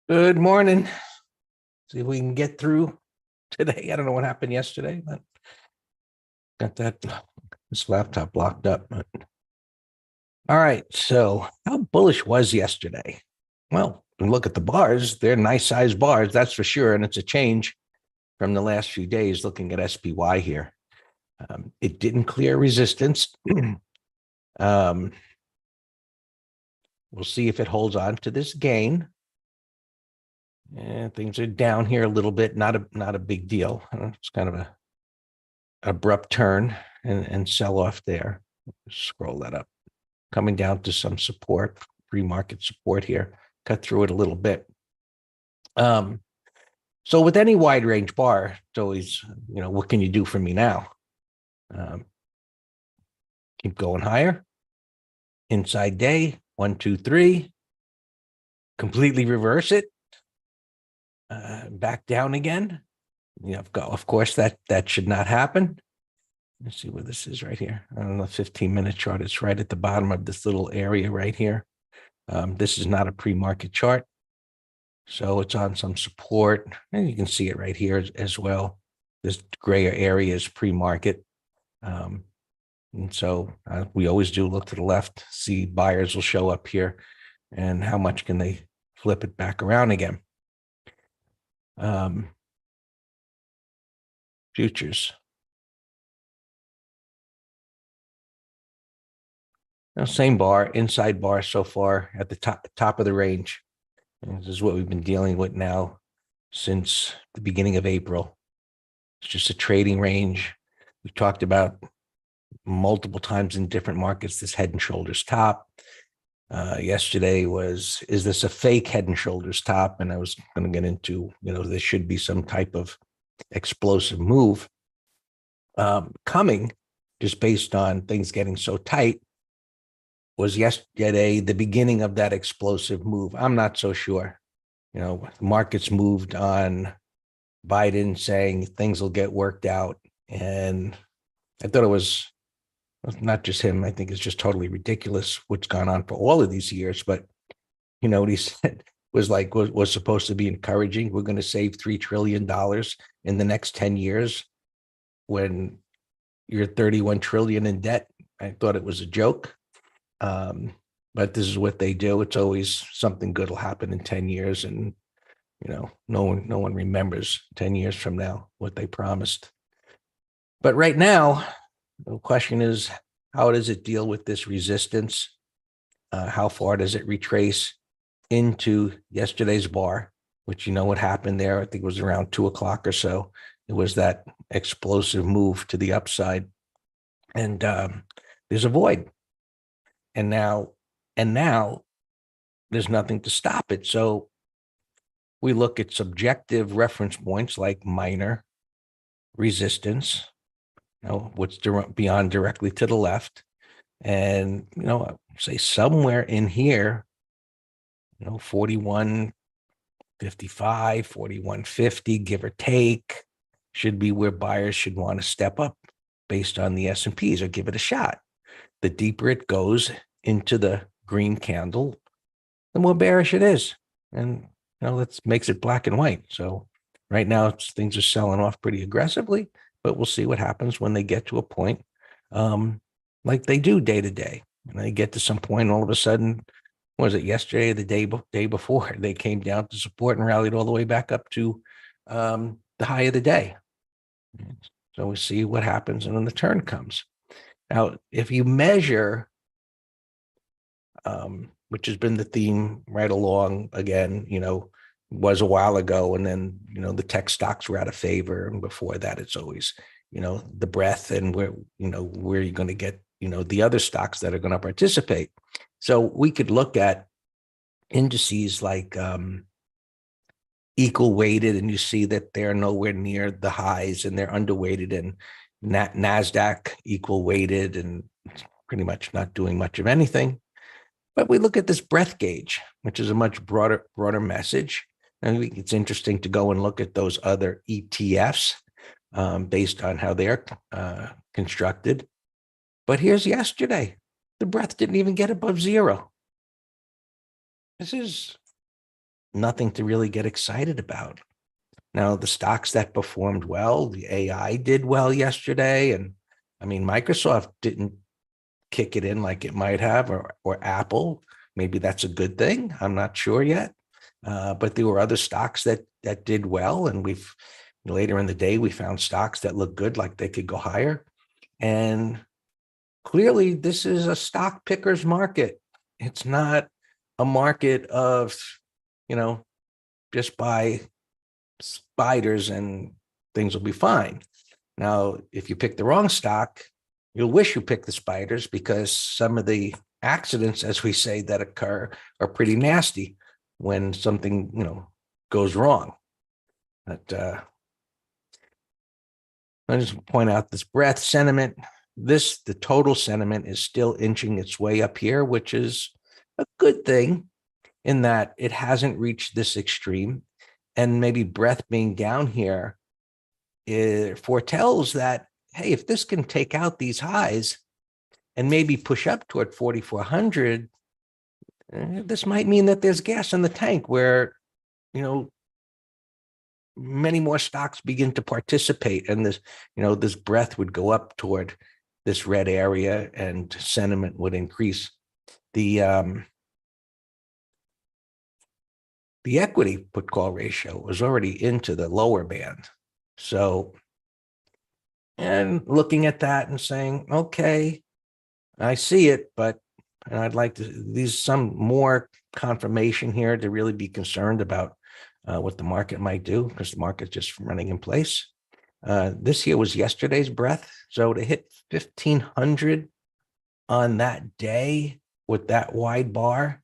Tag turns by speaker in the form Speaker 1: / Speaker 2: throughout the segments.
Speaker 1: Good morning. See if we can get through today. I don't know what happened yesterday, but got this laptop locked up. All right. So how bullish was yesterday? Well, look at the bars. They're nice sized bars, that's for sure. And it's a change from the last few days looking at SPY here. It didn't clear resistance. um, we'll see if it holds on to this gain. And things are down here a little bit, not a big deal. It's kind of a abrupt turn and sell off there. Scroll that up, coming down to some support, pre-market support here. Cut through it a little bit. So with any wide range bar, it's always, what can you do for me now? Keep going higher. Inside day, 1, 2, 3. Completely reverse it. Back down again. Of course, that should not happen. Let's see where this is right here. On the 15-minute chart, it's right at the bottom of this little area right here. This is not a pre-market chart. So it's on some support. And you can see it right here as well. This grayer area is pre-market. And so we always do look to the left, see buyers will show up here. And how much can they flip it back around again? Futures. Same bar, inside bar so far at the top of the range. And this is what we've been dealing with now since the beginning of April. It's just a trading range. We talked about multiple times in different markets, this head and shoulders top. Yesterday was, is this a fake head and shoulders top? And I was going to get into, there should be some type of explosive move coming just based on things getting so tight. Was yesterday the beginning of that explosive move? I'm not so sure. Markets moved on Biden saying things will get worked out. And I thought it was not just him. I think it's just totally ridiculous what's gone on for all of these years. But, what he said was supposed to be encouraging. We're going to save $3 trillion in the next 10 years when you're 31 trillion in debt. I thought it was a joke. But this is what they do. It's always something good will happen in 10 years. And, no one remembers 10 years from now what they promised. But right now, the question is, how does it deal with this resistance? How far does it retrace into yesterday's bar, which what happened there? I think it was around 2 o'clock or so. It was that explosive move to the upside. And there's a void. And now there's nothing to stop it. So we look at subjective reference points like minor resistance, what's beyond directly to the left. And, say somewhere in here, 41.55, 41.50, give or take, should be where buyers should want to step up based on the S&Ps or give it a shot. The deeper it goes into the green candle, the more bearish it is. And, that makes it black and white. So right now things are selling off pretty aggressively, but we'll see what happens when they get to a point like they do day to day. And they get to some point, all of a sudden, was it yesterday or the day before, they came down to support and rallied all the way back up to the high of the day. So we see what happens and when the turn comes. Now, if you measure, which has been the theme right along, again, was a while ago, and then, the tech stocks were out of favor. And before that, it's always, the breadth and where you're going to get, the other stocks that are going to participate. So we could look at indices like equal weighted, and you see that they're nowhere near the highs and they're underweighted, and NASDAQ equal weighted and pretty much not doing much of anything. But we look at this breadth gauge, which is a much broader message. And it's interesting to go and look at those other ETFs based on how they're constructed. But here's yesterday. The breadth didn't even get above zero. This is nothing to really get excited about. Now, the stocks that performed well, the AI did well yesterday. And I mean, Microsoft didn't kick it in like it might have, or Apple. Maybe that's a good thing. I'm not sure yet. But there were other stocks that did well. And later in the day, we found stocks that look good, like they could go higher. And clearly, this is a stock picker's market. It's not a market of, just buy spiders and things will be fine. Now, if you pick the wrong stock, you'll wish you picked the spiders, because some of the accidents, as we say, that occur are pretty nasty when something, goes wrong. But I just point out this breadth sentiment. The total sentiment is still inching its way up here, which is a good thing in that it hasn't reached this extreme. And maybe breadth being down here, it foretells that, hey, if this can take out these highs and maybe push up toward 4,400, this might mean that there's gas in the tank where, many more stocks begin to participate, and this breadth would go up toward this red area and sentiment would increase. The equity put call ratio was already into the lower band. So, and looking at that and saying, okay, I see it, but I'd like some more confirmation here to really be concerned about what the market might do, because the market's just running in place. This here was yesterday's breadth. So to hit 1,500 on that day with that wide bar,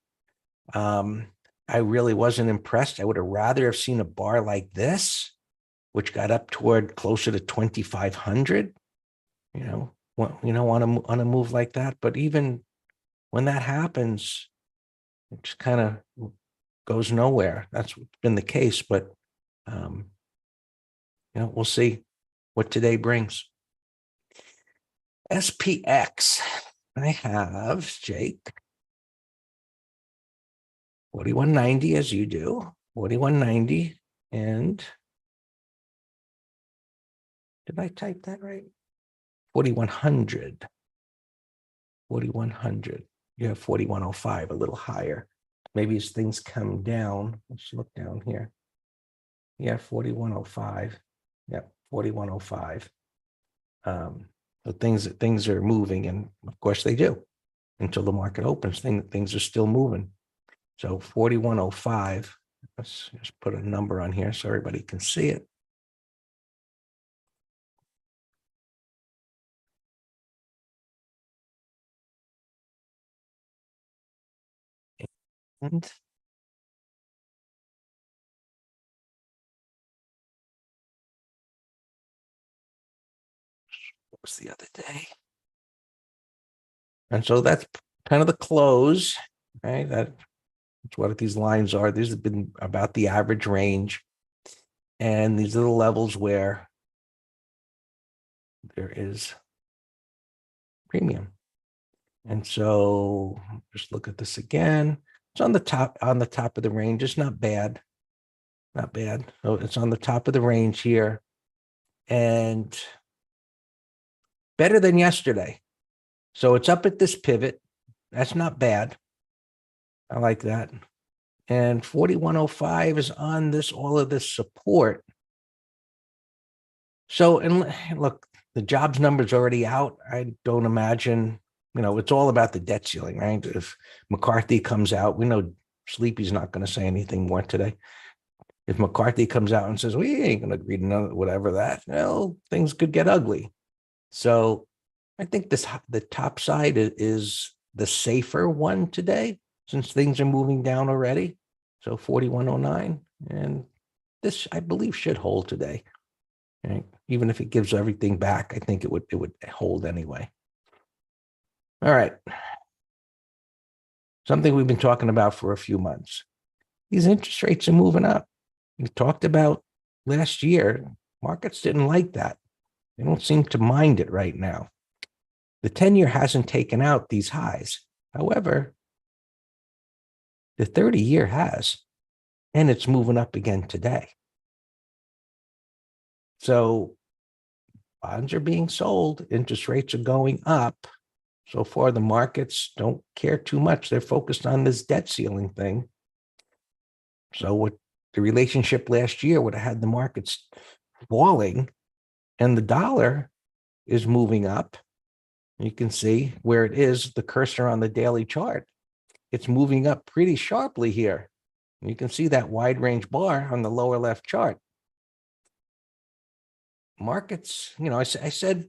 Speaker 1: I really wasn't impressed. I would have rather have seen a bar like this, which got up toward closer to 2,500, on a move like that. But even when that happens, it just kind of goes nowhere. That's been the case, but we'll see what today brings. SPX, I have, Jake, 4190 as you do, 4190. And did I type that right? 4,100. 4,100. You have 4,105, a little higher. Maybe as things come down, let's look down here. Yeah, 4,105. Yep, 4,105. So things are moving, and of course they do until the market opens. Things are still moving. So 4,105. Let's just put a number on here so everybody can see it. And what was the other day? And so that's kind of the close, right? That's what these lines are. These have been about the average range. And these are the levels where there is premium. And so just look at this again. It's on the top of the range. It's not bad. Not bad. So it's on the top of the range here. And better than yesterday. So it's up at this pivot. That's not bad. I like that. And 4,105 is on all of this support. So, and look, the jobs number's already out. I don't imagine, it's all about the debt ceiling, right? If McCarthy comes out, we know Sleepy's not going to say anything more today. If McCarthy comes out and says, we ain't going to agree to none, whatever that, things could get ugly. So I think the top side is the safer one today, since things are moving down already. So 4,109, and this, I believe, should hold today. Right? Even if it gives everything back, I think it would hold anyway. All right. Something we've been talking about for a few months. These interest rates are moving up. We talked about last year. Markets didn't like that. They don't seem to mind it right now. The 10-year hasn't taken out these highs. However, the 30-year has. and it's moving up again today. So bonds are being sold, interest rates are going up. So far, the markets don't care too much. They're focused on this debt ceiling thing. So what the relationship last year would have had the markets falling and the dollar is moving up. You can see where it is, the cursor on the daily chart. It's moving up pretty sharply here. You can see that wide range bar on the lower left chart. Markets, I said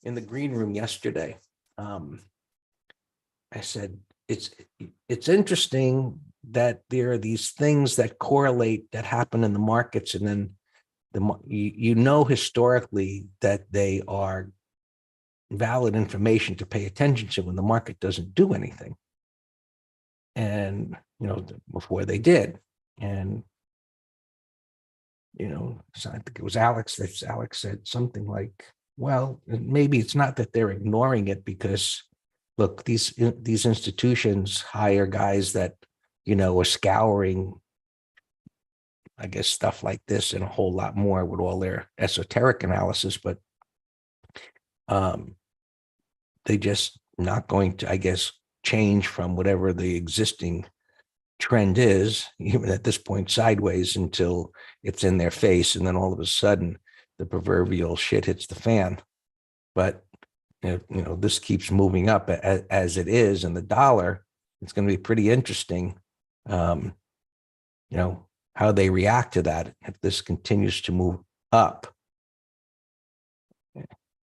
Speaker 1: in the green room yesterday, I said, it's interesting that there are these things that correlate that happen in the markets, and then historically that they are valid information to pay attention to when the market doesn't do anything. And before they did, and so I think it was Alex said something like, well, maybe it's not that they're ignoring it, because look, these institutions hire guys that are scouring, I guess, stuff like this and a whole lot more with all their esoteric analysis, but they just not going to, I guess, change from whatever the existing trend is, even at this point sideways, until it's in their face, and then all of a sudden the proverbial shit hits the fan. But this keeps moving up as it is, and the dollar, it's going to be pretty interesting how they react to that if this continues to move up.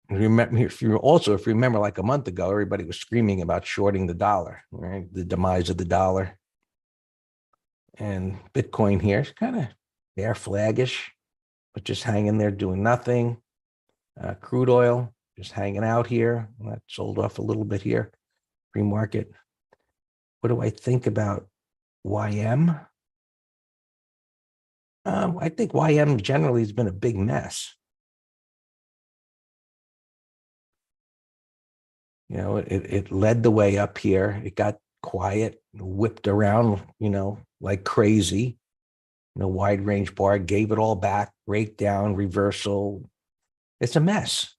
Speaker 1: Remember, if you remember, like a month ago, everybody was screaming about shorting the dollar, right? The demise of the dollar. And Bitcoin here is kind of bear flaggish, but just hanging there doing nothing. Crude oil just hanging out here. That sold off a little bit here, pre-market. What do I think about YM? I think YM generally has been a big mess. It led the way up here. It got quiet, whipped around, like crazy. Wide range bar, gave it all back, breakdown, reversal. It's a mess.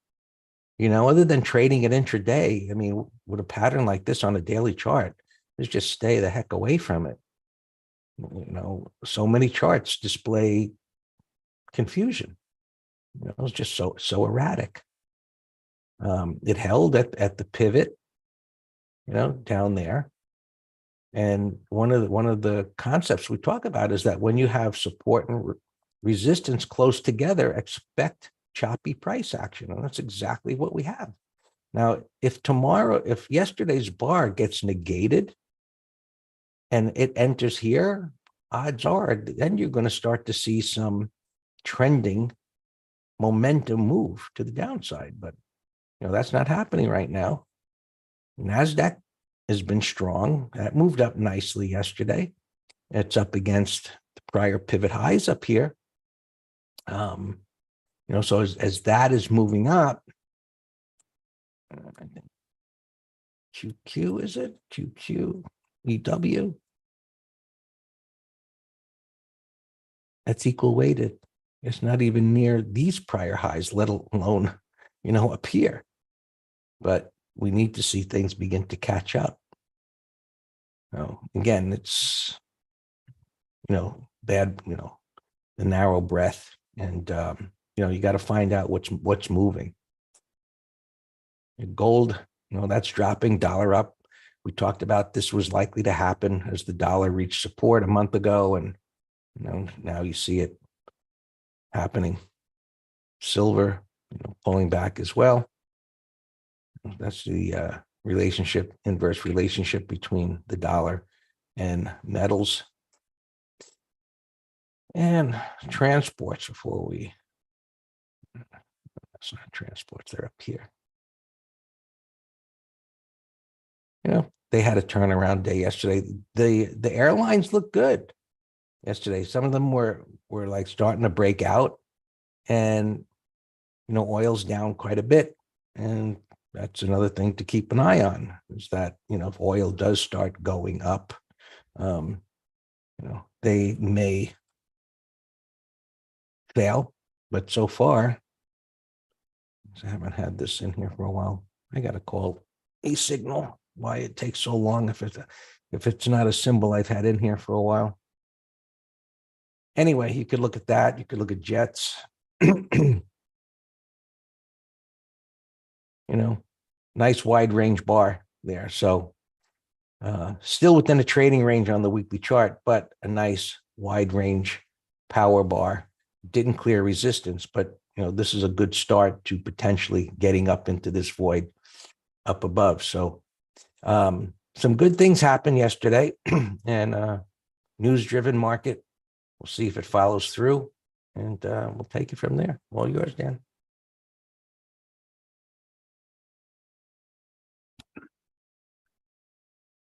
Speaker 1: Other than trading it intraday, I mean, with a pattern like this on a daily chart, just stay the heck away from it. So many charts display confusion. It's just so erratic. It held at the pivot, down there. And one of the concepts we talk about is that when you have support and resistance close together, expect choppy price action. And that's exactly what we have. Now, if yesterday's bar gets negated and it enters here, odds are then you're going to start to see some trending momentum move to the downside. But that's not happening right now. NASDAQ has been strong. That moved up nicely yesterday. It's up against the prior pivot highs up here. So as that is moving up, I think QQ, is it? QQ, EW. That's equal weighted. It's not even near these prior highs, let alone, up here. But we need to see things begin to catch up. Again, it's, bad, the narrow breath, and, you got to find out what's moving. Gold, that's dropping, dollar up. We talked about this was likely to happen as the dollar reached support a month ago, and now you see it happening. Silver, pulling back as well. That's the inverse relationship between the dollar and metals. And transports, that's not transports, they're up here. They had a turnaround day yesterday. The airlines look good yesterday. Some of them were like starting to break out, and oil's down quite a bit. And that's another thing to keep an eye on, is that if oil does start going up, they may fail, but so far, I haven't had this in here for a while. I got to call a signal why it takes so long if it's not a symbol I've had in here for a while. Anyway, you could look at that. You could look at Jets. Nice wide range bar there. So still within a trading range on the weekly chart, but a nice wide range power bar. Didn't clear resistance, but this is a good start to potentially getting up into this void up above. So some good things happened yesterday and news-driven market. We'll see if it follows through, and we'll take it from there. All yours, Dan.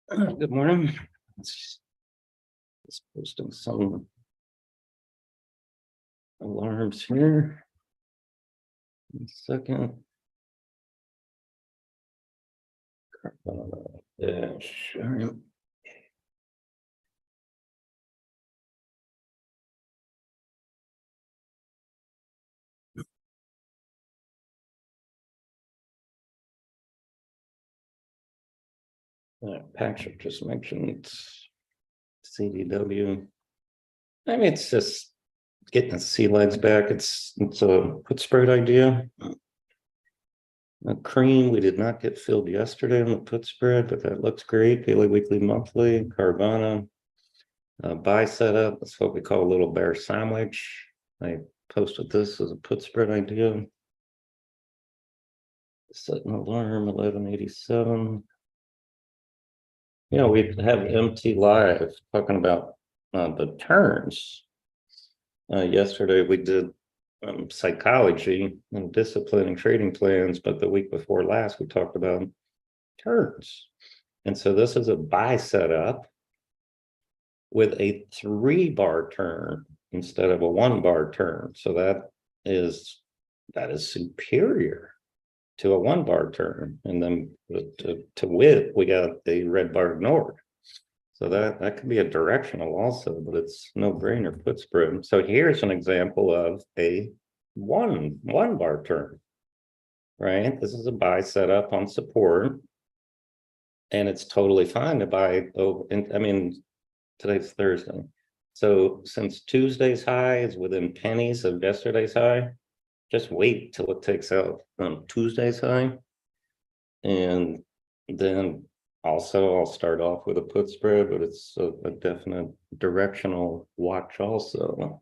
Speaker 2: Good morning. Just posting some alarms here. 1 second. Yeah, sure. Patrick just mentioned CDW. I mean, it's just getting the sea legs back. It's a put spread idea. Cream, we did not get filled yesterday on the put spread, but that looks great. Daily, weekly, monthly. Carvana, buy setup. That's what we call a little bear sandwich. I posted this as a put spread idea. Set an alarm 1187. We have MT Live talking about the turns. Yesterday we did psychology and discipline and trading plans, but the week before last we talked about turns. And so this is a buy setup with a 3-bar turn instead of a 1-bar turn. So that is superior to a 1-bar turn. And then to wit, we got the red bar ignored. So that could be a directional also, but it's no brainer put spread. So here's an example of a one bar turn, right? This is a buy setup on support, and it's totally fine to buy over. I mean, today's Thursday. So since Tuesday's high is within pennies of yesterday's high, just wait till it takes out on Tuesday's high. And then also I'll start off with a put spread, but it's a definite directional watch also.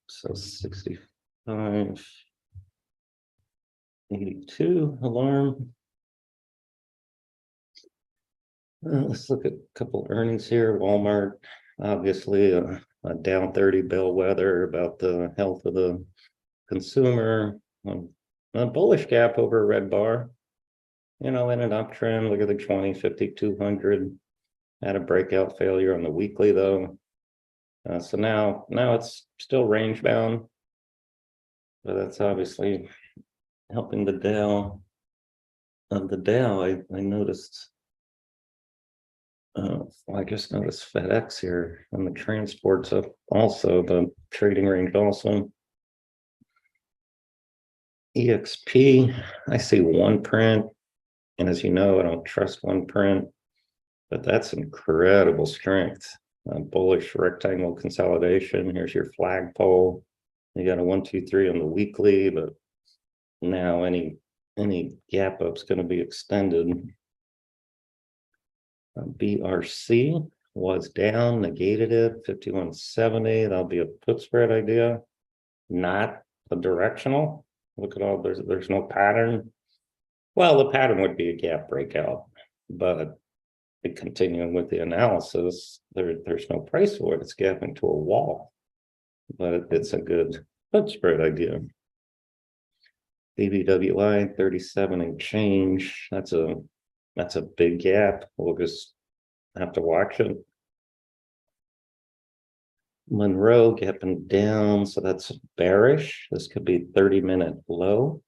Speaker 2: So 65, 82 alarm. Let's look at a couple earnings here. Walmart, obviously a down 30 bellwether about the health of the consumer. A bullish gap over a red bar, in an uptrend. Look at the 20, 50, 200. Had a breakout failure on the weekly though. So now it's still range bound, but that's obviously helping the Dow. The Dow, I noticed. I just noticed FedEx here and the transports up also, the trading range also. EXP, I see one print, and as you know, I don't trust one print, but that's incredible strength. Bullish rectangle consolidation. Here's your flagpole. You got a 1, 2, 3 on the weekly, but now any gap up's going to be extended. BRC was down, negated it, 51.70. That'll be a put spread idea, not a directional. Look at all, there's no pattern. Well, the pattern would be a gap breakout, but continuing with the analysis, there's no price for it. It's gapping to a wall, but it's a good put spread idea. BBWI 37 and change. That's a big gap. We'll just have to watch it. Monroe gapping down, so that's bearish. This could be 30-minute low.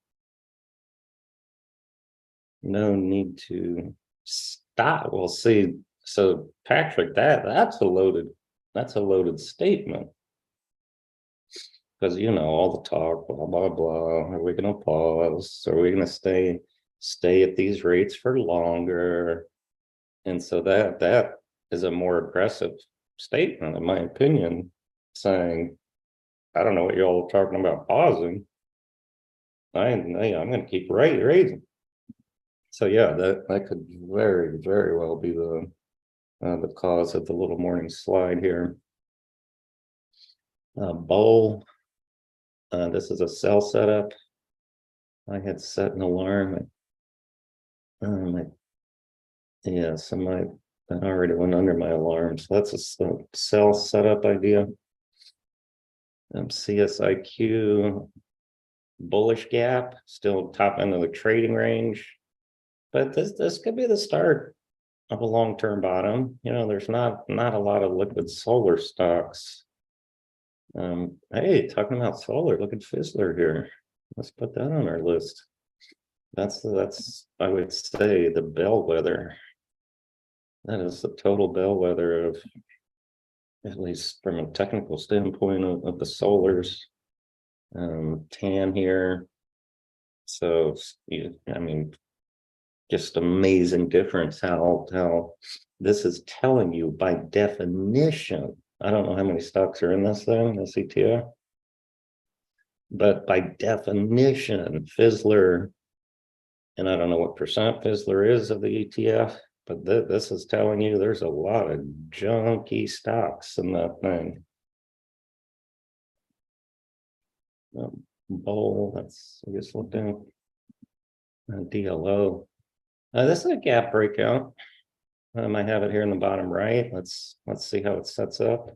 Speaker 2: No need to stop. We'll see. So Patrick, that's a loaded statement. Because all the talk, blah, blah, blah. Are we gonna pause? Are we gonna stay at these rates for longer? And so that is a more aggressive statement, in my opinion, saying, I don't know what y'all are talking about pausing. I'm gonna keep raising. So yeah, that could very, very well be the cause of the little morning slide here. Bull. This is a sell setup. I had set an alarm. Yes, that already went under my alarm. So that's a sell setup idea. CSIQ, bullish gap, still top end of the trading range. But this could be the start of a long-term bottom. There's not a lot of liquid solar stocks. Hey, talking about solar, look at Fizzler here. Let's put that on our list. That's I would say the bellwether. That is the total bellwether of, at least from a technical standpoint, of the solars. Tan here. So I mean, just amazing difference how this is telling you by definition. I don't know how many stocks are in this thing, this ETF, but by definition, Fizzler, and I don't know what percent Fizzler is of the ETF, but this is telling you there's a lot of junky stocks in that thing. Bowl, that's, I guess, look down. DLO. This is a gap breakout. I might have it here in the bottom right. Let's see how it sets up.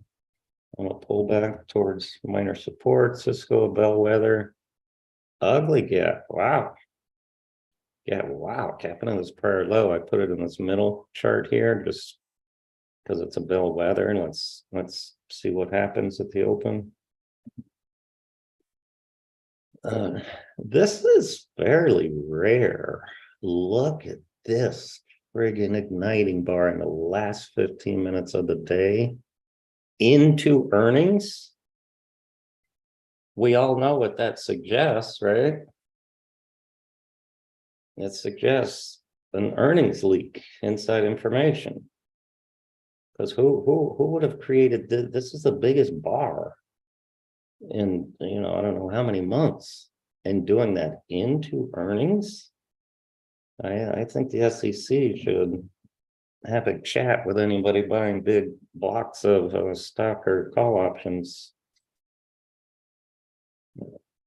Speaker 2: I'm gonna pull back towards minor support. Cisco, bellwether, ugly gap. Wow. Yeah, wow. Capping on this prior low. I put it in this middle chart here just because it's a bellwether, and let's see what happens at the open. This is fairly rare. Look at this friggin' igniting bar in the last 15 minutes of the day into earnings. We all know what that suggests, right? It suggests an earnings leak, inside information. Because who would have created this? This is the biggest bar in, I don't know how many months, and doing that into earnings. I think the SEC should have a chat with anybody buying big blocks of stock or call options.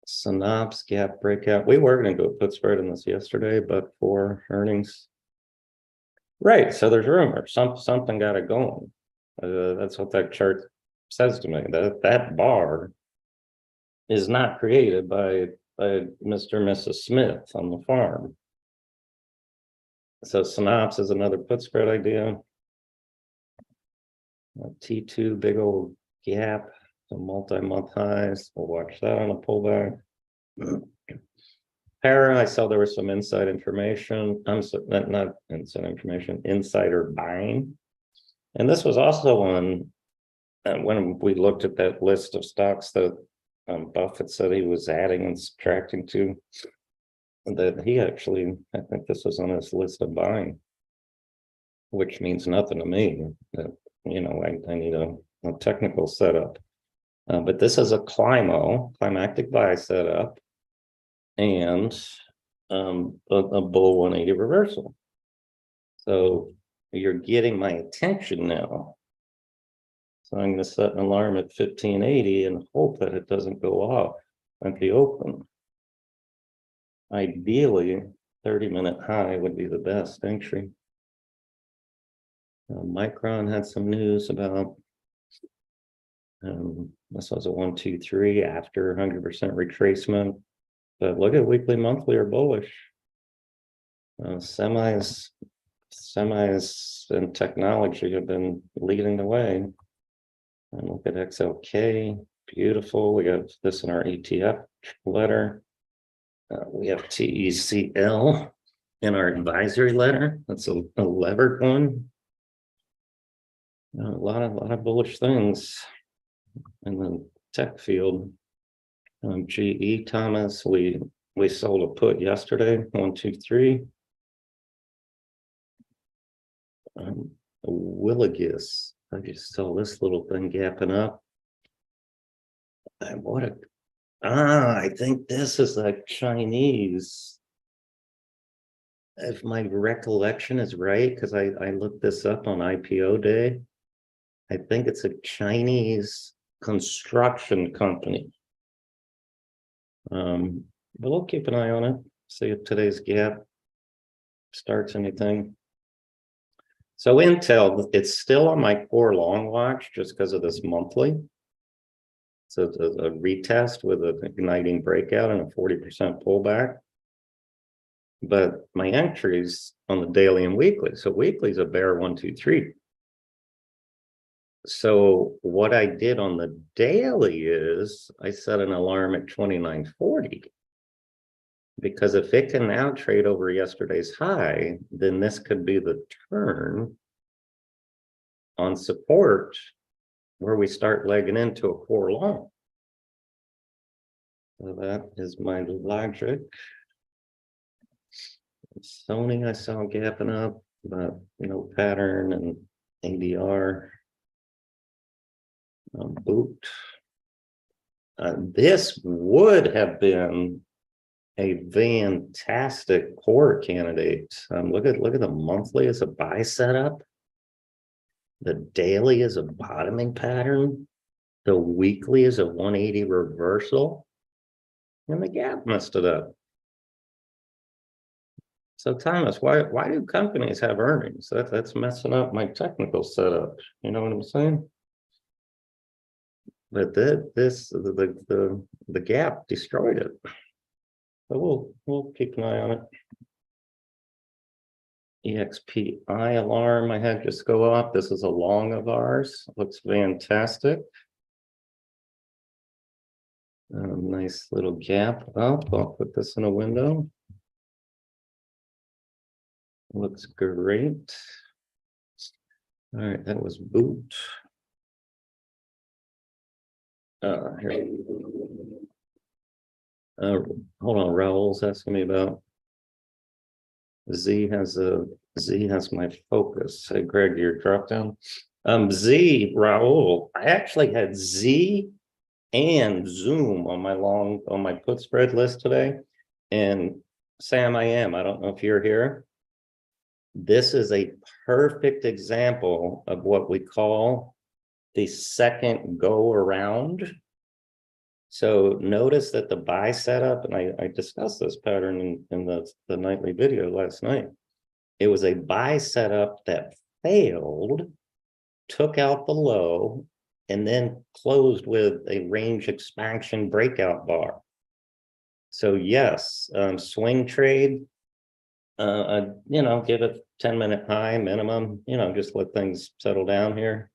Speaker 2: Synopsis gap breakout. We were going to do a put spread in this yesterday, but for earnings. Right. So there's rumor. Something got it going. That's what that chart says to me. That bar is not created by Mr. and Mrs. Smith on the farm. So synopsis is another put spread idea. T2, big old gap, the multi-month highs. We'll watch that on a pullback. Para, I saw there was some inside information. Not inside information, insider buying. And this was also on when we looked at that list of stocks that Buffett said he was adding and subtracting to, that he actually, I think this was on his list of buying, which means nothing to me. That, I need a technical setup. But this is a climactic buy setup, and a bull 180 reversal. So you're getting my attention now. So I'm going to set an alarm at 1580 and hope that it doesn't go off at the open. Ideally, 30-minute high would be the best entry. Micron had some news about this was a 1, 2, 3 after 100% retracement. But look at weekly, monthly, or bullish. Semis and technology have been leading the way. And look at XLK, beautiful. We got this in our ETF letter. We have TECL in our advisory letter. That's a levered one. A lot of bullish things in the tech field. GE, Thomas, we sold a put yesterday, 1, 2, 3. Willigis, I just saw this little thing gapping up. And what a I think this is like Chinese. If my recollection is right, because I looked this up on IPO day. I think it's a Chinese construction company. But we'll keep an eye on it, see if today's gap starts anything. So Intel, it's still on my core long watch just because of this monthly. So it's a retest with an igniting breakout and a 40% pullback. But my entries on the daily and weekly. So weekly is a bear 1, 2, 3. So what I did on the daily is I set an alarm at 29.40. Because if it can now trade over yesterday's high, then this could be the turn on support where we start legging into a core long. So that is my logic. Sony, I saw gapping up, but no pattern, and ADR. Boot. This would have been a fantastic core candidate. Look at the monthly as a buy setup. The daily is a bottoming pattern. The weekly is a 180 reversal. And the gap messed it up. So Thomas, why do companies have earnings? That's messing up my technical setup. You know what I'm saying? But the gap destroyed it. So we'll keep an eye on it. EXPI alarm I had just go off. This is a long of ours. Looks fantastic. Nice little gap up. I'll put this in a window. Looks great. All right, that was boot. Here. Hold on, Raul's asking me about. Z has my focus. Hey, Greg, your drop down. Z, Raul, I actually had Z and Zoom on my put spread list today. And Sam, I don't know if you're here. This is a perfect example of what we call the second go around. So notice that the buy setup, and I discussed this pattern in the nightly video last night. It was a buy setup that failed, took out the low, and then closed with a range expansion breakout bar. So yes, swing trade, give it 10-minute high minimum, just let things settle down here.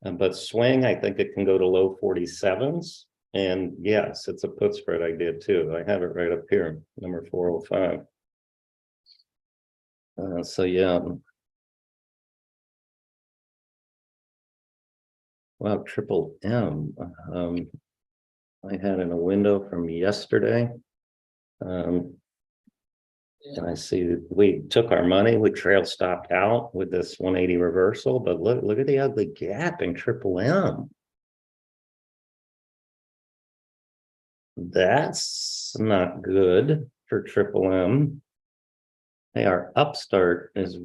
Speaker 2: But swing, I think it can go to low 47s. And yes, it's a put spread I did too. I have it right up here, number 405. So yeah. Wow, triple M. I had in a window from yesterday. And I see we took our money, we trail stopped out with this 180 reversal, but look at the ugly gap in triple M. That's not good for triple M. Hey, our upstart is